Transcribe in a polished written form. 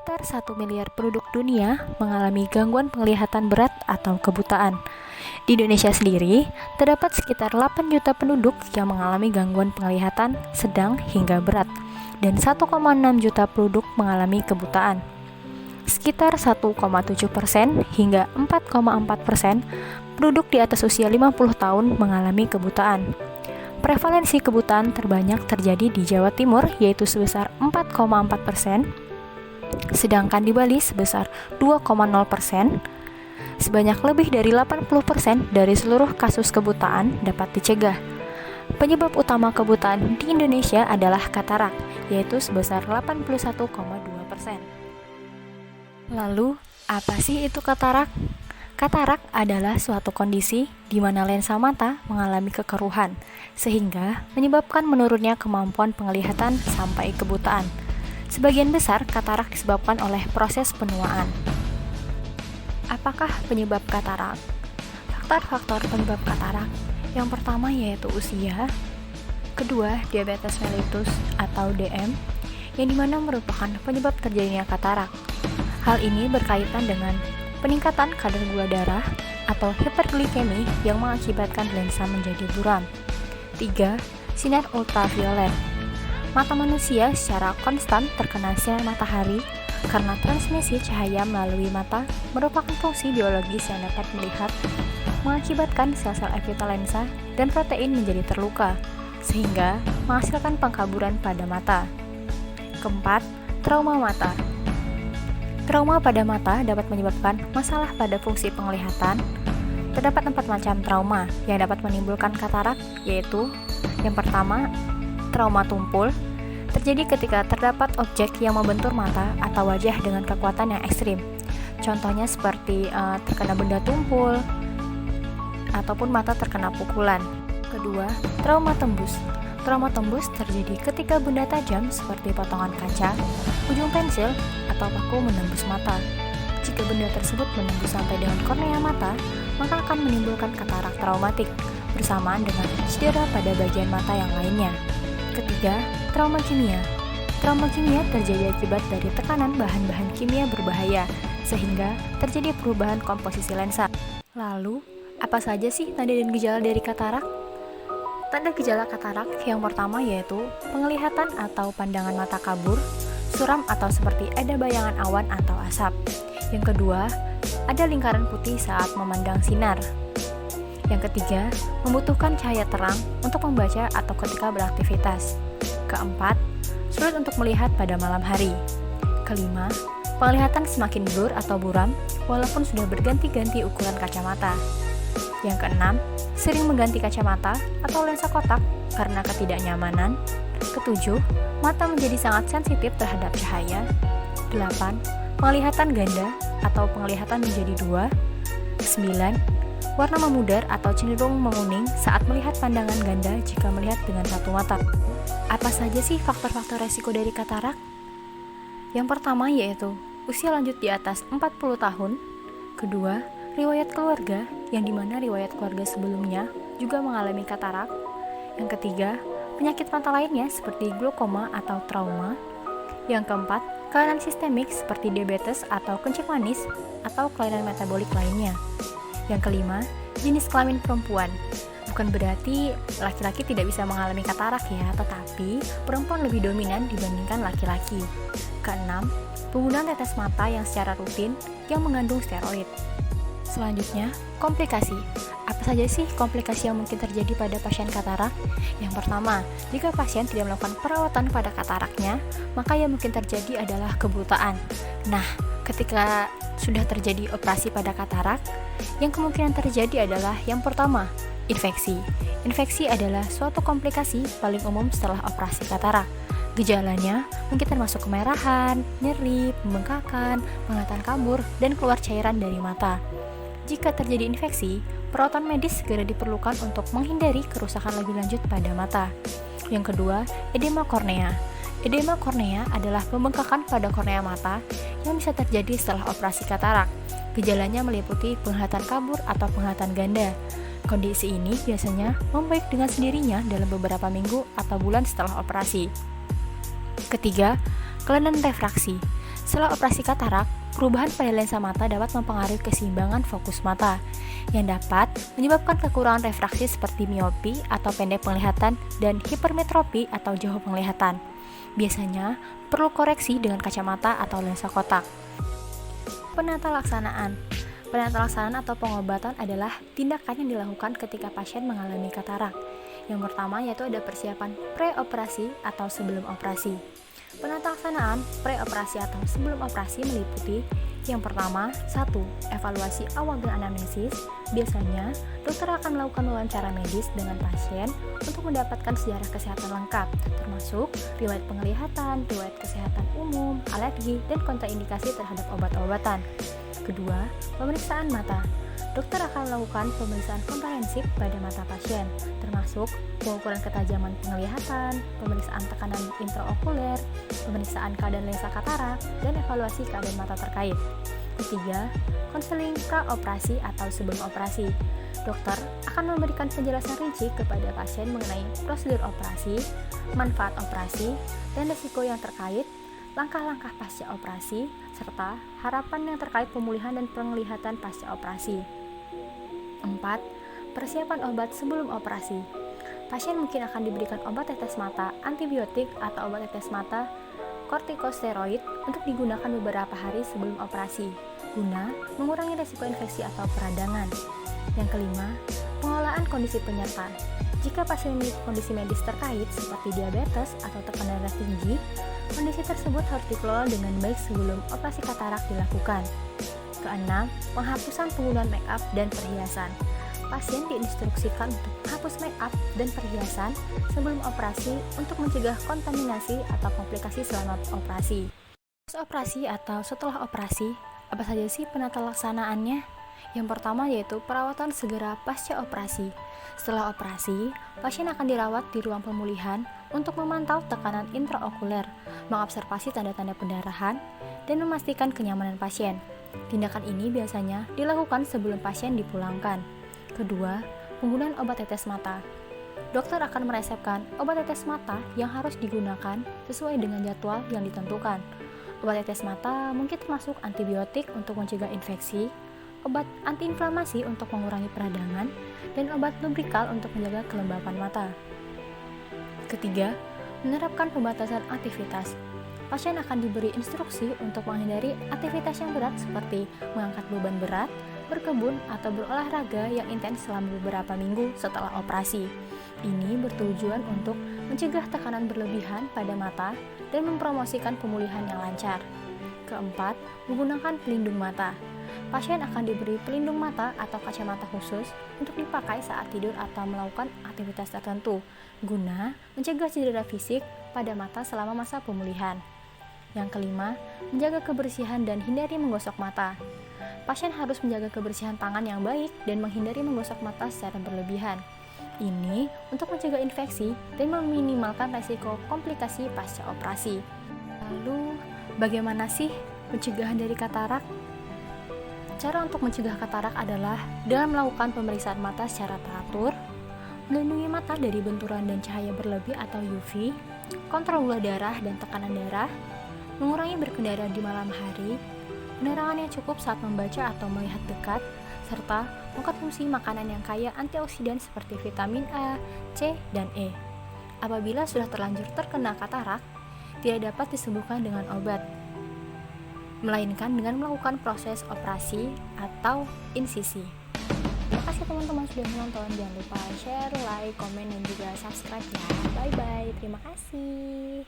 Sekitar 1 miliar penduduk dunia mengalami gangguan penglihatan berat atau kebutaan. Di Indonesia sendiri, terdapat sekitar 8 juta penduduk yang mengalami gangguan penglihatan sedang hingga berat, dan 1,6 juta penduduk mengalami kebutaan. Sekitar 1,7% hingga 4,4% penduduk di atas usia 50 tahun mengalami kebutaan. Prevalensi kebutaan terbanyak terjadi di Jawa Timur, yaitu sebesar 4,4%, sedangkan di Bali sebesar 2,0%. Sebanyak lebih dari 80% dari seluruh kasus kebutaan dapat dicegah. Penyebab utama kebutaan di Indonesia adalah katarak, yaitu sebesar 81,2%. Lalu, apa sih itu katarak? Katarak adalah suatu kondisi di mana lensa mata mengalami kekeruhan, sehingga menyebabkan menurunnya kemampuan penglihatan sampai kebutaan. Sebagian besar katarak disebabkan oleh proses penuaan. Apakah penyebab katarak? Faktor-faktor penyebab katarak yang pertama yaitu usia, kedua diabetes mellitus atau DM, yang dimana merupakan penyebab terjadinya katarak. Hal ini berkaitan dengan peningkatan kadar gula darah atau hiperglikemi yang mengakibatkan lensa menjadi buram. 3. Sinar ultraviolet. Mata manusia secara konstan terkena sinar matahari karena transmisi cahaya melalui mata merupakan fungsi biologis yang dapat melihat, mengakibatkan sel-sel epitel lensa dan protein menjadi terluka, sehingga menghasilkan pengkaburan pada mata. Keempat, trauma mata. Trauma pada mata dapat menyebabkan masalah pada fungsi penglihatan. Terdapat 4 macam trauma yang dapat menimbulkan katarak, yaitu yang pertama, trauma tumpul. Terjadi ketika terdapat objek yang membentur mata atau wajah dengan kekuatan yang ekstrim. Contohnya seperti terkena benda tumpul ataupun mata terkena pukulan. Kedua, trauma tembus. Trauma tembus terjadi ketika benda tajam seperti potongan kaca, ujung pensil, atau paku menembus mata. Jika benda tersebut menembus sampai dengan kornea mata, maka akan menimbulkan katarak traumatik bersamaan dengan cedera pada bagian mata yang lainnya. Ketiga, trauma kimia. Trauma kimia terjadi akibat dari tekanan bahan-bahan kimia berbahaya, sehingga terjadi perubahan komposisi lensa. Lalu, apa saja sih tanda dan gejala dari katarak? Tanda gejala katarak yang pertama yaitu penglihatan atau pandangan mata kabur, suram atau seperti ada bayangan awan atau asap. Yang kedua, ada lingkaran putih saat memandang sinar. Yang ketiga, membutuhkan cahaya terang untuk membaca atau ketika beraktivitas. Keempat, sulit untuk melihat pada malam hari. Kelima, penglihatan semakin blur atau buram walaupun sudah berganti-ganti ukuran kacamata. Yang keenam, sering mengganti kacamata atau lensa kotak karena ketidaknyamanan. Ketujuh, mata menjadi sangat sensitif terhadap cahaya. 8. Penglihatan ganda atau penglihatan menjadi 2. 9. Warna memudar atau cenderung menguning saat melihat pandangan ganda jika melihat dengan satu mata. Apa saja sih faktor-faktor resiko dari katarak? Yang pertama yaitu usia lanjut di atas 40 tahun. Kedua, riwayat keluarga, yang dimana riwayat keluarga sebelumnya juga mengalami katarak. Yang ketiga, penyakit mata lainnya seperti glaukoma atau trauma. Yang keempat, kelainan sistemik seperti diabetes atau kencing manis atau kelainan metabolik lainnya. Yang kelima, jenis kelamin perempuan. Bukan berarti laki-laki tidak bisa mengalami katarak ya, tetapi perempuan lebih dominan dibandingkan laki-laki. Keenam, penggunaan tetes mata yang secara rutin yang mengandung steroid. Selanjutnya, komplikasi. Apa saja sih komplikasi yang mungkin terjadi pada pasien katarak? Yang pertama, jika pasien tidak melakukan perawatan pada kataraknya, maka yang mungkin terjadi adalah kebutaan. Nah, ketika sudah terjadi operasi pada katarak, yang kemungkinan terjadi adalah yang pertama, infeksi. Infeksi adalah suatu komplikasi paling umum setelah operasi katarak. Gejalanya mungkin termasuk kemerahan, nyeri, pembengkakan, penglihatan kabur, dan keluar cairan dari mata. Jika terjadi infeksi, perawatan medis segera diperlukan untuk menghindari kerusakan lebih lanjut pada mata. Yang kedua, edema kornea. Edema kornea adalah pembengkakan pada kornea mata yang bisa terjadi setelah operasi katarak. Gejalanya meliputi penglihatan kabur atau penglihatan ganda. Kondisi ini biasanya membaik dengan sendirinya dalam beberapa minggu atau bulan setelah operasi. Ketiga, kelainan refraksi. Setelah operasi katarak, perubahan pada lensa mata dapat mempengaruhi keseimbangan fokus mata, yang dapat menyebabkan kekurangan refraksi seperti miopi atau pendek penglihatan dan hipermetropi atau jauh penglihatan. Biasanya, perlu koreksi dengan kacamata atau lensa kotak. Penata laksanaan. Penata laksanaan atau pengobatan adalah tindakan yang dilakukan ketika pasien mengalami katarak. Yang pertama yaitu ada persiapan preoperasi atau sebelum operasi. Penata laksanaan preoperasi atau sebelum operasi meliputi yang pertama, 1. Evaluasi awal dan anamnesis. Biasanya, dokter akan melakukan wawancara medis dengan pasien untuk mendapatkan sejarah kesehatan lengkap, termasuk riwayat penglihatan, riwayat kesehatan umum, alergi, dan kontraindikasi terhadap obat-obatan. Kedua, pemeriksaan mata. Dokter akan melakukan pemeriksaan komprehensif pada mata pasien, termasuk pengukuran ketajaman penglihatan, pemeriksaan tekanan intraokuler, pemeriksaan keadaan lensa katarak, dan evaluasi keadaan mata terkait. Ketiga, konseling praoperasi atau sebelum operasi. Dokter akan memberikan penjelasan rinci kepada pasien mengenai prosedur operasi, manfaat operasi, dan risiko yang terkait, langkah-langkah pasca operasi, serta harapan yang terkait pemulihan dan penglihatan pasca operasi. 4. Persiapan obat sebelum operasi. Pasien mungkin akan diberikan obat tetes mata, antibiotik, atau obat tetes mata kortikosteroid untuk digunakan beberapa hari sebelum operasi, guna mengurangi risiko infeksi atau peradangan. Yang kelima, pengelolaan kondisi penyerta. Jika pasien memiliki kondisi medis terkait seperti diabetes atau tekanan darah tinggi, kondisi tersebut harus dikelola dengan baik sebelum operasi katarak dilakukan. Keenam, penghapusan penggunaan make up dan perhiasan. Pasien diinstruksikan untuk menghapus make up dan perhiasan sebelum operasi untuk mencegah kontaminasi atau komplikasi selama operasi. Pas operasi atau setelah operasi, apa saja sih penata laksanaannya? Yang pertama yaitu perawatan segera pasca operasi. Setelah operasi, pasien akan dirawat di ruang pemulihan untuk memantau tekanan intraokuler, mengobservasi tanda-tanda pendarahan, dan memastikan kenyamanan pasien. Tindakan ini biasanya dilakukan sebelum pasien dipulangkan. Kedua, penggunaan obat tetes mata. Dokter akan meresepkan obat tetes mata yang harus digunakan sesuai dengan jadwal yang ditentukan. Obat tetes mata mungkin termasuk antibiotik untuk mencegah infeksi, obat antiinflamasi untuk mengurangi peradangan, dan obat lubrikal untuk menjaga kelembapan mata. Ketiga, menerapkan pembatasan aktivitas. Pasien akan diberi instruksi untuk menghindari aktivitas yang berat seperti mengangkat beban berat, berkebun, atau berolahraga yang intens selama beberapa minggu setelah operasi. Ini bertujuan untuk mencegah tekanan berlebihan pada mata dan mempromosikan pemulihan yang lancar. Keempat, menggunakan pelindung mata. Pasien akan diberi pelindung mata atau kacamata khusus untuk dipakai saat tidur atau melakukan aktivitas tertentu, guna mencegah cedera fisik pada mata selama masa pemulihan. Yang kelima, menjaga kebersihan dan hindari menggosok mata. Pasien harus menjaga kebersihan tangan yang baik dan menghindari menggosok mata secara berlebihan. Ini untuk mencegah infeksi dan meminimalkan risiko komplikasi pasca operasi. Lalu, bagaimana sih pencegahan dari katarak? Cara untuk mencegah katarak adalah dengan melakukan pemeriksaan mata secara teratur, melindungi mata dari benturan dan cahaya berlebih atau UV, kontrol gula darah dan tekanan darah, mengurangi berkendara di malam hari, penerangan yang cukup saat membaca atau melihat dekat, serta mengkonsumsi makanan yang kaya antioksidan seperti vitamin A, C, dan E. Apabila sudah terlanjur terkena katarak, tidak dapat disembuhkan dengan obat, melainkan dengan melakukan proses operasi atau insisi. Terima kasih teman-teman sudah menonton. Jangan lupa share, like, komen, dan juga subscribe ya. Bye-bye. Terima kasih.